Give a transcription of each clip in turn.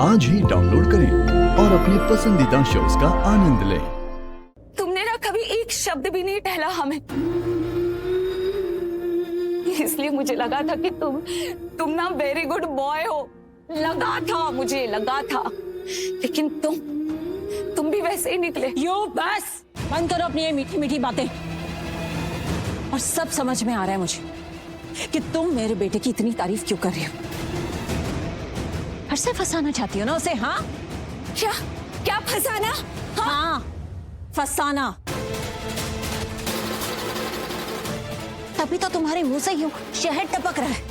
आज ही डाउनलोड करें और अपने पसंदीदा शोज का आनंद लें। तुमने ना कभी एक शब्द भी नहीं टहला हमें, इसलिए मुझे लगा था कि तुम ना वेरी गुड बॉय हो। मुझे लगा था, लेकिन तुम भी वैसे ही निकले। बस बंद करो अपनी ये मीठी मीठी बातें। और सब समझ में आ रहा है मुझे कि तुम मेरे बेटे की इतनी तारीफ क्यों कर रही हो। फिर से फंसाना चाहती हो ना उसे? हाँ, क्या फंसाना? हाँ, फंसाना। तभी तो तुम्हारे मुंह से यूं शहद टपक रहा है।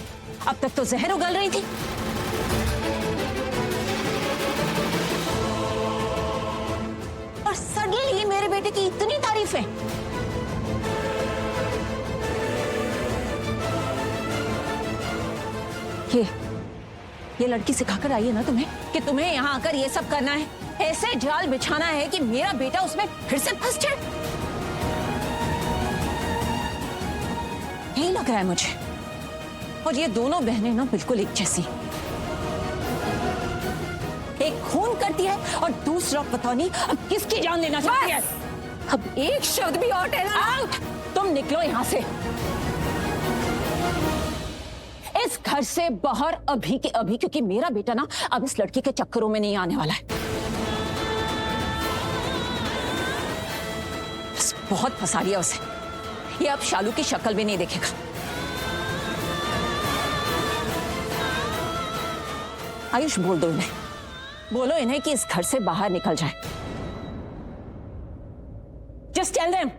अब तक तो जहर उगल रही थी। और सडनली मेरे बेटे की इतनी तारीफ है। ये लड़की सिखाकर आई है ना तुम्हें कि तुम्हें यहाँ आकर ये सब करना है, ऐसे जाल बिछाना है कि मेरा बेटा उसमें फिर से फंस जाए। यही लग रहा है मुझे। और ये दोनों बहनें ना बिल्कुल एक जैसी, एक खून करती है और दूसरा पता नहीं अब किसकी जान लेना चाहती है। अब एक शब्द भी और टहला। आउट! तुम निकलो यहां से, इस घर से बाहर अभी के अभी, क्योंकि मेरा बेटा ना अब इस लड़की के चक्करों में नहीं आने वाला है। बस बहुत फंसा लिया उसे। ये अब शालू की शक्ल भी नहीं देखेगा। आयुष, बोल दो इन्हें, बोलो इन्हें कि इस घर से बाहर निकल जाए। जस्ट टेल देम,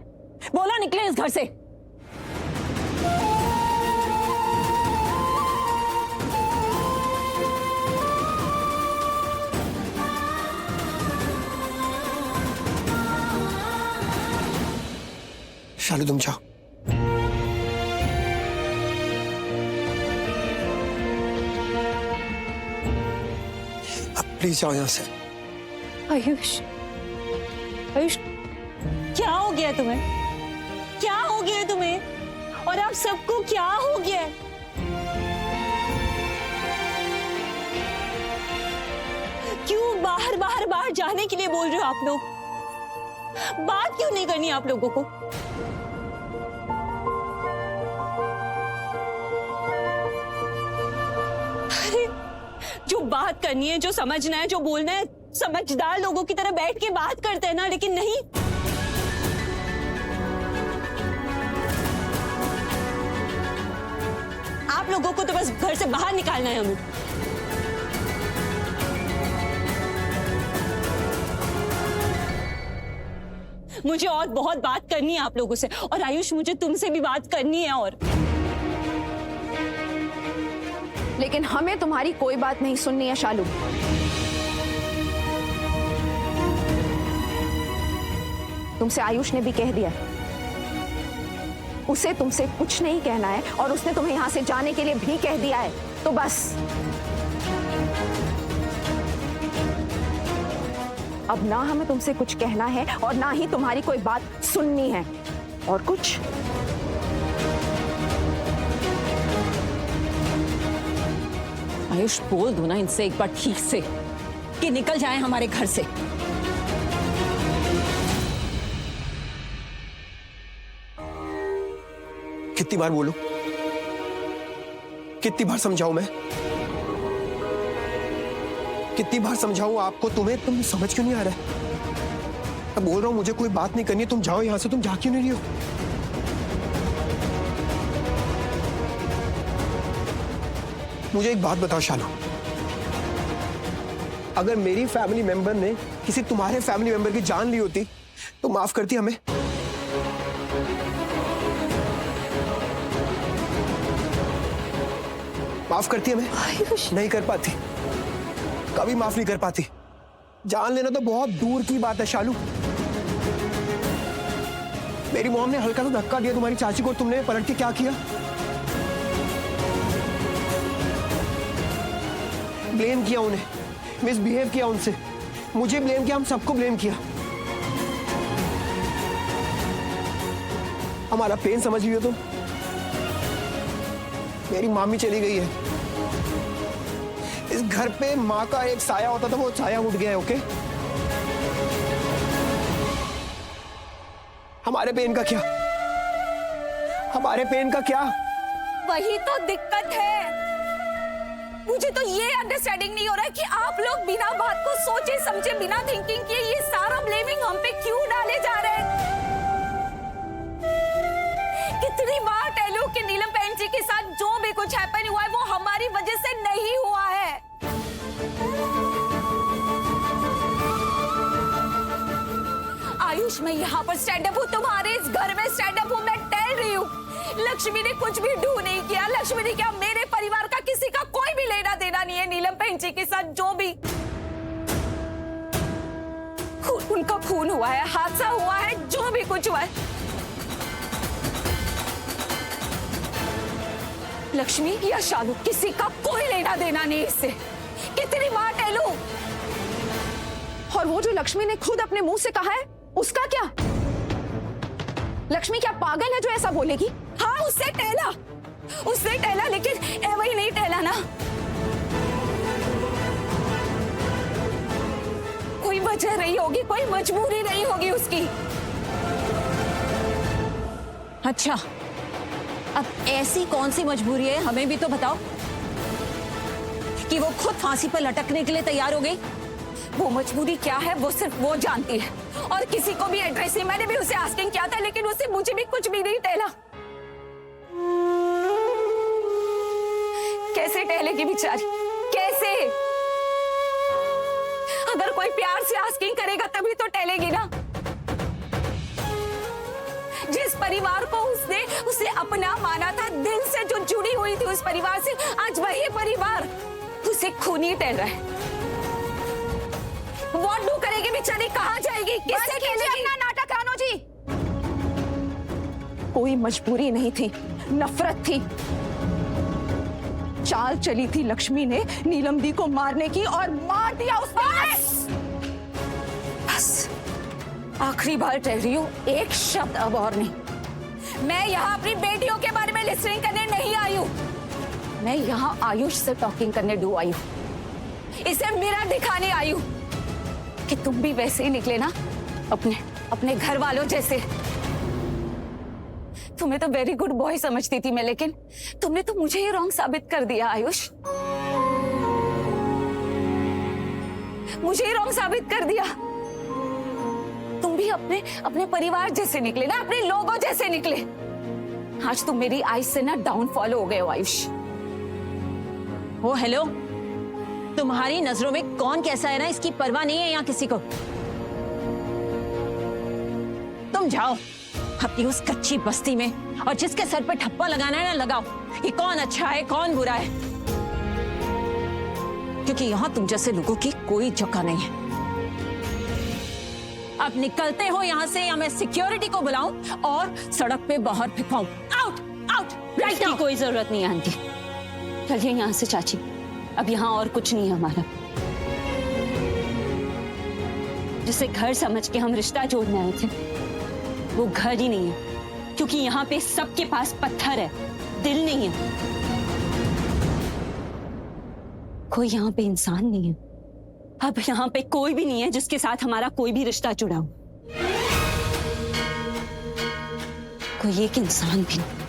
बोलो निकले इस घर से। शालू तुम जाओ। अब प्लीज जाओ यहां से। आयुष, आयुष, क्या हो गया तुम्हें? क्या हो गया तुम्हें? और आप सबको क्या हो गया? क्यों बाहर बाहर बाहर जाने के लिए बोल रहे हो आप लोग? बात क्यों नहीं करनी आप लोगों को? अरे जो बात करनी है, जो समझना है, जो बोलना है, समझदार लोगों की तरह बैठ के बात करते हैं ना, लेकिन नहीं। आप लोगों को तो बस घर से बाहर निकालना है हमें। मुझे और बहुत बात करनी है आप लोगों से, और आयुष मुझे तुमसे भी बात करनी है। और लेकिन हमें तुम्हारी कोई बात नहीं सुननी है शालू। तुमसे आयुष ने भी कह दिया है, उसे तुमसे कुछ नहीं कहना है, और उसने तुम्हें यहां से जाने के लिए भी कह दिया है। तो बस अब ना हमें तुमसे कुछ कहना है और ना ही तुम्हारी कोई बात सुननी है। और कुछ आयुष, बोल दो ना इनसे एक बार ठीक से कि निकल जाए हमारे घर से। कितनी बार बोलूं? कितनी बार समझाऊं मैं? कितनी बार समझाऊं आपको? तुम समझ क्यों नहीं आ रहा है? मैं बोल रहा हूं मुझे कोई बात नहीं करनी है, तुम जाओ यहां से। तुम जा क्यों नहीं रही हो? मुझे एक बात बताओ शालू, अगर मेरी फैमिली मेंबर ने किसी तुम्हारे फैमिली मेंबर की जान ली होती तो माफ करती हमें? माफ करती हमें? नहीं कर पाती, कभी माफ नहीं कर पाती। जान लेना तो बहुत दूर की बात है शालू। मेरी मॉम ने हल्का सा धक्का दिया तुम्हारी चाची को, तुमने पलट के क्या किया? ब्लेम किया उन्हें, मिसबिहेव किया उनसे, मुझे ब्लेम किया, हम सबको ब्लेम किया। हमारा पेन समझ रही हो तुम? मेरी मामी चली गई है, इस घर पे माँ का एक साया होता था, वो साया उठ गया है। ओके, हमारे पेन का क्या? हमारे पेन का क्या? वही तो दिक्कत है। मुझे तो ये अंडरस्टैंडिंग नहीं हो रहा है कि आप लोग बिना बात को सोचे समझे, बिना थिंकिंग किए ये सारा ब्लेमिंग हम पे क्यों डाले जा रहे हैं। कितनी बार टेलू कि नीलम बहन जी के साथ जो भी कुछ हैपन हुआ है वो हमारी वजह से नहीं हुआ है। आयुष, मैं यहाँ पर स्टैंड अप हूँ, तुम्हारे इस घर में स्टैंड अप हूँ। मैं टेल रही हूँ, लक्ष्मी ने कुछ भी डू नहीं किया। लक्ष्मी ने क्या, मेरे परिवार का किसी का कोई भी लेना देना नहीं है नीलम बहन जी के साथ। जो भी उनका खून हुआ है, हादसा हुआ है, जो भी कुछ हुआ है, लक्ष्मी या शालू किसी का कोई लेना देना नहीं इससे। कितनी बार टेलू। और वो जो लक्ष्मी ने खुद अपने मुंह से कहा है, उसका क्या? लक्ष्मी क्या पागल है जो ऐसा बोलेगी? हाँ, उससे टहला, लेकिन वही नहीं टहला ना। कोई वजह रही होगी, कोई मजबूरी रही होगी उसकी। अच्छा, अब ऐसी कौन सी मजबूरी है, हमें भी तो बताओ, कि वो खुद फांसी पर लटकने के लिए तैयार हो गई? वो मजबूरी क्या है वो सिर्फ वो जानती है, और किसी को भी एड्रेस नहीं। मैंने भी उसे आस्किंग किया था, लेकिन उससे मुझे भी कुछ भी नहीं टहला। कैसे टहलेगी बेचारी, कैसे? अगर कोई प्यार से आस्किंग करेगा तभी तो टहलेगी ना। जिस परिवार को उसे अपना माना था, दिल से जो जुड़ी हुई थी उस परिवार से, आज वही परिवार उसे खूनी टहल रहा है। व्हाट डू करेगी बेचारी, कहाँ जाएगी, किससे खेलेगी? अपना नाटक रानो जी। कोई मजबूरी नहीं थी, नफरत थी। चाल चली थी लक्ष्मी ने नीलम दी को मारने की, और मार दिया उसने। बस आखिरी बार कह रही हूँ, एक शब्द अब और नहीं। मैं यहाँ अपनी बेटियों के बारे में लिसनिंग करने नहीं आई हूँ। मैं यहाँ आयुष से टॉकिंग करने डू आई हूँ। इसे मिरर दिखाने आई हूँ कि तुम भी वैसे ही निकले ना, अपने घर वालों जैसे। तुम्हें तो वेरी गुड बॉय समझती थी मैं, लेकिन तुमने तो मुझे ही रॉन्ग साबित कर दिया आयुष। मुझे ही रॉन्ग साबित कर दिया। तुम भी अपने परिवार जैसे निकले ना, अपने लोगों जैसे निकले। आज तुम मेरी आइज से ना डाउनफॉल हो गए हो आयुष। ओ हेलो, तुम्हारी नजरों में कौन कैसा है ना, इसकी परवाह नहीं है यहाँ किसी को। तुम जाओ अपनी उस कच्ची बस्ती में, और जिसके सर पे ठप्पा लगाना है ना लगाओ, कि कौन अच्छा है कौन बुरा है, क्योंकि यहाँ तुम जैसे लोगों की कोई जगह नहीं है। अब निकलते हो यहाँ से, या मैं सिक्योरिटी को बुलाऊं और सड़क पे बाहर फेंकाऊं। Out out right now. कोई जरूरत नहीं है आंटी, चलिए यहाँ से चाची। अब यहाँ और कुछ नहीं है हमारा। जिसे घर समझ के हम रिश्ता जोड़ने आए थे, वो घर ही नहीं है, क्योंकि यहाँ पे सबके पास पत्थर है, दिल नहीं है। कोई यहाँ पे इंसान नहीं है। अब यहाँ पे कोई भी नहीं है जिसके साथ हमारा कोई भी रिश्ता जुड़ा हो। कोई एक इंसान भी नहीं।